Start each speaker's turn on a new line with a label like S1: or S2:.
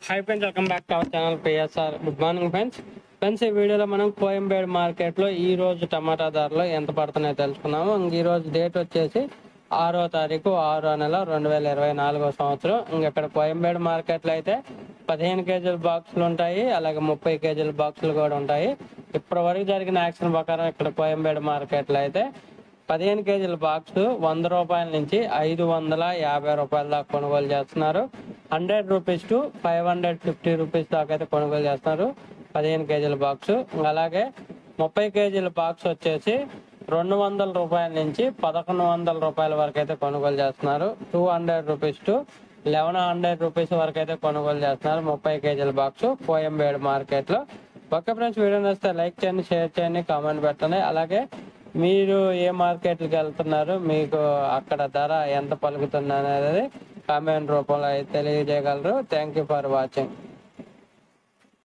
S1: Hi friends, welcome back to our channel PSR. Good morning friends. ఈ వీడియోలో మనం కోయంబేడు మార్కెట్లో ఈ రోజు టమాటా ధరలు ఎంత పడుతున్నాయో తెలుసుకున్నాము. ఈ రోజు డేట్ వచ్చేసి 6వ తారీఖు 6వ నెల 2024 సంవత్సరం. ఇక్కడ కోయంబేడు మార్కెట్లో అయితే 15 కేజీల బాక్సులు ఉంటాయి, అలాగే 30 కేజీల బాక్సులు కూడా ఉంటాయి. ఇప్పటి వరకు జరిగిన యాక్షన్ ప్రకారం ఇక్కడ కోయంబేడు మార్కెట్లో అయితే 15 కేజీల బాక్స్ 100 రూపాయల నుంచి 550 రూపాయల దాకా కొనుగోలు చేస్తున్నారు. 100 రూపీస్ టు 550 రూపీస్ దాకా అయితే కొనుగోలు చేస్తున్నారు 15 కేజీల బాక్స్. అలాగే 30 కేజీల బాక్స్ వచ్చేసి 200 రూపాయల నుంచి 1100 రూపాయల వరకు అయితే కొనుగోలు చేస్తున్నారు. 200 రూపీస్ టు 1100 రూపీస్ వరకు అయితే కొనుగోలు చేస్తున్నారు 30 కేజీల బాక్స్ కోయంబేడు మార్కెట్లో. ఓకే ఫ్రెండ్స్, వీడియో నచ్చితే లైక్ చేయండి, షేర్ చేయండి, కామెంట్ పెట్టండి. అలాగే మీరు ఏ మార్కెట్కి వెళ్తున్నారు, మీకు అక్కడ ధర ఎంత పలుకుతుంది అనేది కామెంట్ రూపంలో తెలియజేయగలరు. Thank you for watching.